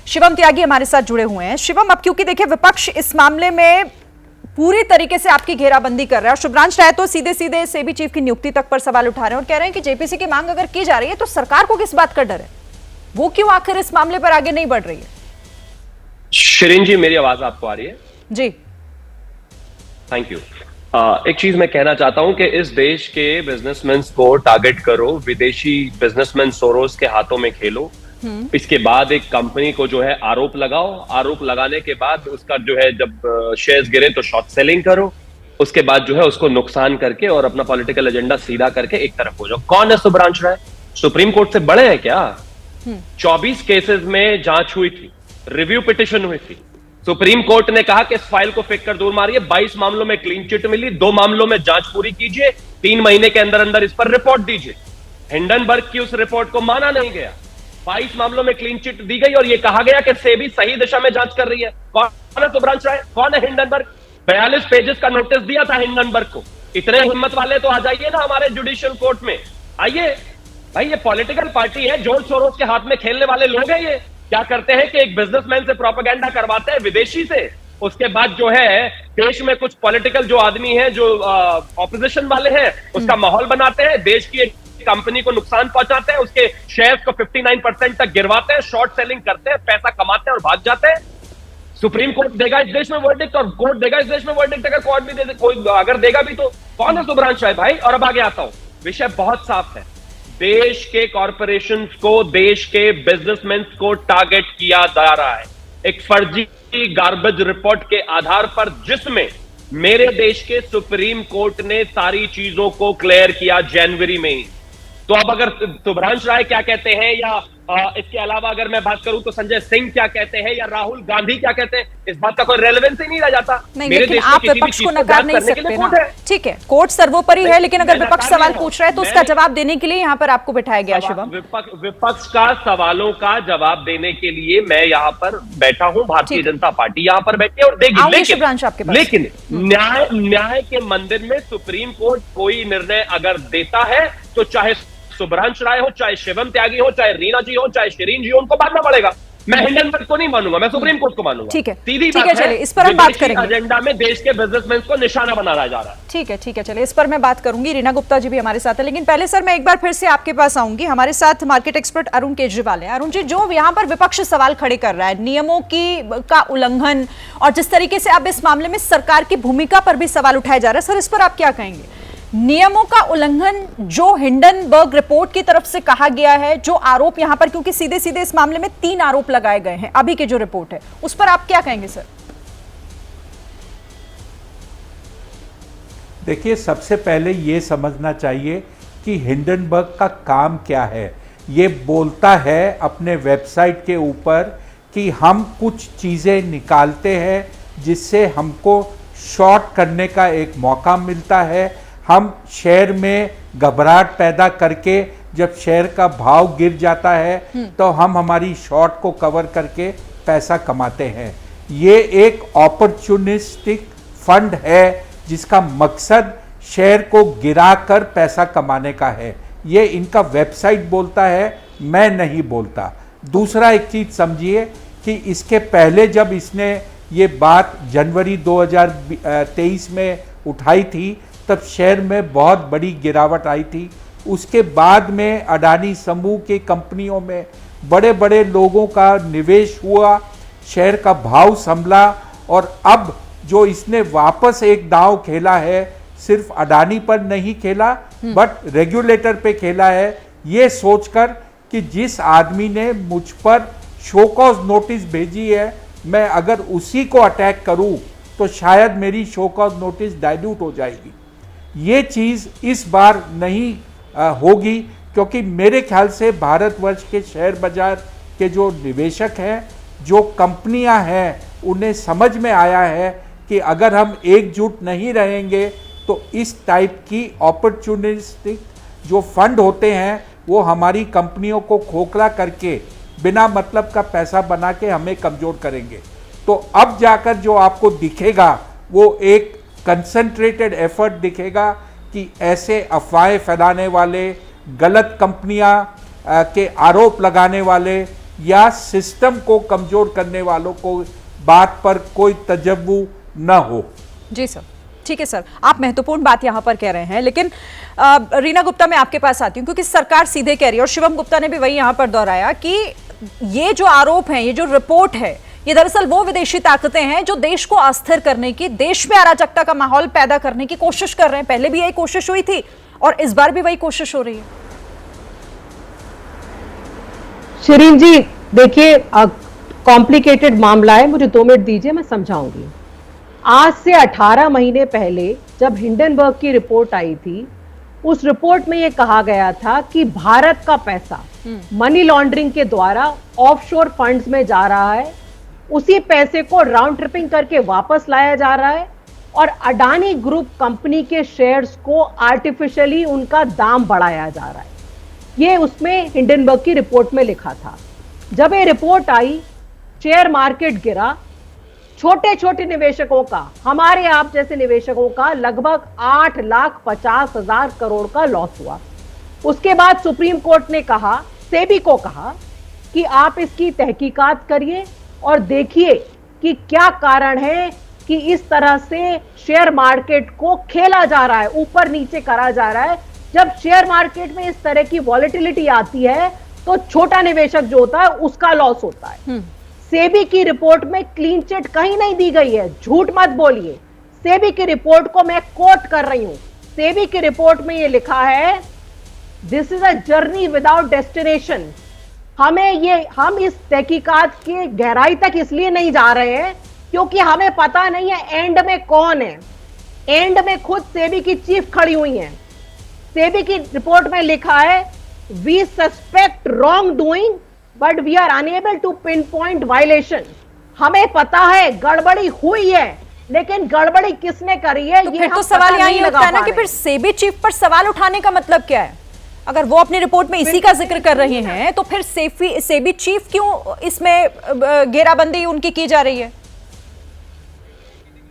शिवम त्यागी हमारे साथ जुड़े हुए हैं। शिवम, अब क्योंकि देखिए विपक्ष इस मामले में पूरी तरीके से आपकी घेराबंदी कर रहा है, शुभ्रांश राय तो सीधे सीधे सेबी चीफ की नियुक्ति तक पर सवाल उठा रहे हैं और कह रहे हैं कि जेपीसी की मांग अगर की जा रही है तो सरकार को किस बात का डर है, वो क्यों आखिर इस मामले पर आगे नहीं बढ़ रही है। शिरीन जी, मेरी आवाज आपको आ रही है? जी, थैंक यू। एक चीज मैं कहना चाहता हूं कि इस देश के बिजनेसमैन को टारगेट करो, विदेशी बिजनेसमैन सोरोस के हाथों में खेलो, इसके बाद एक कंपनी को जो है आरोप लगाओ, आरोप लगाने के बाद उसका जो है जब शेयर्स गिरे तो शॉर्ट सेलिंग करो, उसके बाद जो है उसको नुकसान करके और अपना पॉलिटिकल एजेंडा सीधा करके एक तरफ हो जाओ। कौन है शुभ्रांश राय? सुप्रीम कोर्ट से बड़े हैं क्या? 24 केसेस में जांच हुई थी, रिव्यू पिटिशन हुई थी, सुप्रीम कोर्ट ने कहा कि इस फाइल को फेंक कर दूर मारिए, 22 मामलों में क्लीन चिट मिली, 2 मामलों में जांच पूरी कीजिए, 3 महीने के अंदर अंदर इस पर रिपोर्ट दीजिए। हिंडनबर्ग की उस रिपोर्ट को माना नहीं गया, 22 मामलों में क्लीन चिट दी गई और यह कहा गया कि सेबी सही दिशा में जांच कर रही है। कौन है शुभ्रांश राय? कौन है हिंडनबर्ग? 42 पेजेस का नोटिस दिया था हिंडनबर्ग को। इतने हिम्मत वाले तो आ जाइए ना हमारे जुडिशियल कोर्ट में, आइए भाई। ये पॉलिटिकल पार्टी है, जॉर्ज सोरोस के हाथ में खेलने वाले लोग हैं। ये क्या करते हैं कि एक बिजनेसमैन से प्रोपेगेंडा करवाते हैं विदेशी से, उसके बाद जो है देश में कुछ पॉलिटिकल जो आदमी हैं, जो ऑपोजिशन वाले हैं, उसका माहौल बनाते हैं, देश की कंपनी को नुकसान पहुंचाते हैं, उसके शेयर्स को 59% तक गिरवाते हैं, शॉर्ट सेलिंग करते हैं, पैसा कमाते हैं और भाग जाते हैं। सुप्रीम कोर्ट देगा इस देश में वर्डिक्ट और कोर्ट देगा इस देश में वर्डिक्ट, अगर कोर्ट भी दे कोई अगर देगा भी तो कौन है शुभ्रांश राय भाई? और अब आगे आता हूं, विषय बहुत साफ है। देश के कॉरपोरेशंस को, देश के बिजनेसमैन को टारगेट किया जा रहा है एक फर्जी गार्बेज रिपोर्ट के आधार पर, जिसमें मेरे देश के सुप्रीम कोर्ट ने सारी चीजों को क्लियर किया जनवरी में ही। तो अब अगर शुभ्रांश राय क्या कहते हैं या इसके अलावा अगर मैं बात करूं तो संजय सिंह क्या कहते हैं या राहुल गांधी क्या कहते हैं, इस बात का कोई रेलेवेंस ही नहीं रह जाता। नहीं, लेकिन आप विपक्ष को नकार नहीं सकते ना। ठीक है, कोर्ट सर्वोपरि है, लेकिन अगर विपक्ष सवाल पूछ रहा है तो उसका जवाब देने के लिए यहाँ पर आपको बिठाया गया। शिवम, विपक्ष का सवालों का जवाब देने के लिए मैं यहाँ पर बैठा हूँ, भारतीय जनता पार्टी यहाँ पर बैठी और देगी। लेकिन न्याय के मंदिर में सुप्रीम कोर्ट कोई निर्णय अगर देता है तो चाहे शुभ्रांश राय हो, चाहे शिवम त्यागी हो, चाहे रीना जी हो, चाहे शिरीन जी हो, उनको मानना पड़ेगा। मैं हिंडनबर्ग को नहीं मानूंगा, मैं सुप्रीम कोर्ट को मानूंगा। ठीक है, सीधी ठीक है, चलिए इस पर हम बात करेंगे। एजेंडा में देश के बिजनेसमैन को निशाना बनाया जा रहा है। ठीक है, ठीक है, चलिए इस पर मैं बात करूंगी। रीना गुप्ता जी भी हमारे साथ है, लेकिन पहले सर मैं एक बार फिर से आपके पास आऊंगी। हमारे साथ मार्केट एक्सपर्ट अरुण केजरीवाल है। अरुण जी, जो यहाँ पर विपक्ष सवाल खड़े कर रहा है, नियमों का उल्लंघन और जिस तरीके से अब इस मामले में सरकार की भूमिका पर भी सवाल उठाया जा रहा है, सर इस पर आप क्या कहेंगे? नियमों का उल्लंघन जो हिंडनबर्ग रिपोर्ट की तरफ से कहा गया है, जो आरोप यहां पर, क्योंकि सीधे सीधे इस मामले में 3 आरोप लगाए गए हैं अभी की जो रिपोर्ट है, उस पर आप क्या कहेंगे सर? देखिए, सबसे पहले ये समझना चाहिए कि हिंडनबर्ग का काम क्या है। ये बोलता है अपने वेबसाइट के ऊपर कि हम कुछ चीज़ें निकालते हैं जिससे हमको शॉर्ट करने का एक मौका मिलता है। हम शेयर में घबराहट पैदा करके जब शेयर का भाव गिर जाता है तो हम हमारी शॉर्ट को कवर करके पैसा कमाते हैं। ये एक अपॉर्चुनिस्टिक फंड है जिसका मकसद शेयर को गिराकर पैसा कमाने का है। ये इनका वेबसाइट बोलता है, मैं नहीं बोलता। दूसरा एक चीज़ समझिए कि इसके पहले जब इसने ये बात जनवरी 2023 में उठाई थी तब शेयर में बहुत बड़ी गिरावट आई थी। उसके बाद में अडानी समूह की कंपनियों में बड़े बड़े लोगों का निवेश हुआ, शेयर का भाव संभला और अब जो इसने वापस एक दांव खेला है, सिर्फ अडानी पर नहीं खेला बट रेगुलेटर पे खेला है, ये सोचकर कि जिस आदमी ने मुझ पर शो कॉज नोटिस भेजी है, मैं अगर उसी को अटैक करूं तो शायद मेरी शो कॉज नोटिस डाइल्यूट हो जाएगी। ये चीज़ इस बार नहीं होगी, क्योंकि मेरे ख्याल से भारतवर्ष के शेयर बाजार के जो निवेशक हैं, जो कंपनियां हैं, उन्हें समझ में आया है कि अगर हम एकजुट नहीं रहेंगे तो इस टाइप की अपॉर्चुनिस्टिक जो फंड होते हैं वो हमारी कंपनियों को खोखला करके बिना मतलब का पैसा बना के हमें कमज़ोर करेंगे। तो अब जाकर जो आपको दिखेगा वो एक कंसंट्रेटेड एफर्ट दिखेगा कि ऐसे अफवाहें फैलाने वाले, गलत कंपनियां के आरोप लगाने वाले या सिस्टम को कमजोर करने वालों को बात पर कोई तजव्वु न हो। जी सर, ठीक है सर, आप महत्वपूर्ण बात यहां पर कह रहे हैं, लेकिन रीना गुप्ता मैं आपके पास आती हूं क्योंकि सरकार सीधे कह रही है और शिवम गुप्ता ने भी वही यहां पर दोहराया कि ये जो आरोप है, ये जो रिपोर्ट है, ये दरअसल वो विदेशी ताकतें हैं जो देश को अस्थिर करने की, देश में अराजकता का माहौल पैदा करने की कोशिश कर रहे हैं। पहले भी यही कोशिश हुई थी और इस बार भी वही कोशिश हो रही है। शिरीन जी देखिए, कॉम्प्लिकेटेड मामला है, मुझे 2 मिनट दीजिए, मैं समझाऊंगी। आज से 18 महीने पहले जब हिंडनबर्ग की रिपोर्ट आई थी, उस रिपोर्ट में यह कहा गया था कि भारत का पैसा मनी लॉन्ड्रिंग के द्वारा ऑफशोर फंड्स में जा रहा है, उसी पैसे को राउंड ट्रिपिंग करके वापस लाया जा रहा है और अडानी ग्रुप कंपनी के शेयर्स को आर्टिफिशियली उनका दाम बढ़ाया जा रहा है। ये उसमें हिंडनबर्ग की रिपोर्ट में लिखा था। जब ये रिपोर्ट आई, शेयर मार्केट गिरा, छोटे छोटे निवेशकों का, हमारे आप जैसे निवेशकों का लगभग 8,50,000 करोड़ का लॉस हुआ। उसके बाद सुप्रीम कोर्ट ने कहा, सेबी को कहा कि आप इसकी तहकीकात करिए और देखिए कि क्या कारण है कि इस तरह से शेयर मार्केट को खेला जा रहा है, ऊपर नीचे करा जा रहा है। जब शेयर मार्केट में इस तरह की वॉलेटिलिटी आती है तो छोटा निवेशक जो होता है उसका लॉस होता है। सेबी की रिपोर्ट में क्लीन चिट कहीं नहीं दी गई है, झूठ मत बोलिए। सेबी की रिपोर्ट को मैं कोट कर रही हूं। सेबी की रिपोर्ट में यह लिखा है, this is a journey without destination. हम इस तहकीकात की गहराई तक इसलिए नहीं जा रहे हैं क्योंकि हमें पता नहीं है एंड में कौन है। एंड में खुद सेबी की चीफ खड़ी हुई है। सेबी की रिपोर्ट में लिखा है, we suspect wrongdoing but we are unable to pinpoint violation. हमें पता है गड़बड़ी हुई है, लेकिन गड़बड़ी किसने करी है तो ये फिर हम तो सवाल पता यहाँ नहीं ये लगा उठता है ना पा कि रहे। फिर सेबी चीफ पर सवाल उठाने का मतलब क्या है? अगर वो अपनी रिपोर्ट में इसी का जिक्र कर रहे हैं तो फिर सेबी चीफ क्यों इसमें घेराबंदी उनकी की जा रही है?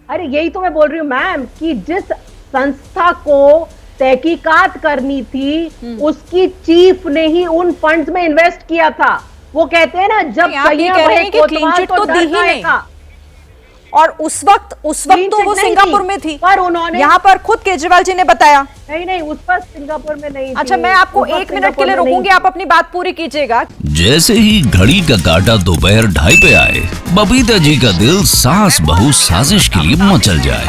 अरे यही तो मैं बोल रही हूं मैम कि जिस संस्था को तहकीकात करनी थी उसकी चीफ ने ही उन फंड्स में इन्वेस्ट किया था। वो कहते हैं ना, जब आप ये कह रहे हैं कि क्लीन चिट तो दी ही नहीं, और उस वक्त तो वो सिंगापुर में थी, पर उन्होंने यहाँ पर खुद केजरीवाल जी ने बताया। नहीं उस पर सिंगापुर में नहीं अच्छा, थी। मैं आपको 1 मिनट के लिए रोकूंगी, आप अपनी बात पूरी कीजिएगा। जैसे ही घड़ी का काटा दोपहर 2:30 पे आए, बबीता जी का दिल सास बहू साजिश के लिए मचल जाए।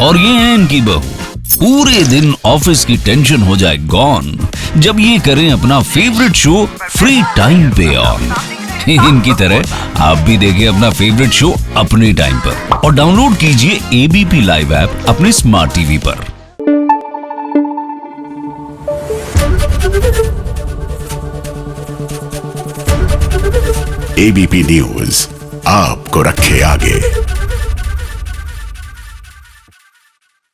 और ये है इनकी बहू, पूरे दिन ऑफिस की टेंशन हो जाए गॉन जब ये करें अपना फेवरेट शो फ्री टाइम पे ऑन। इनकी तरह आप भी देखिए अपना फेवरेट शो अपने टाइम पर और डाउनलोड कीजिए एबीपी लाइव ऐप अपने स्मार्ट टीवी पर। एबीपी न्यूज आपको रखे आगे।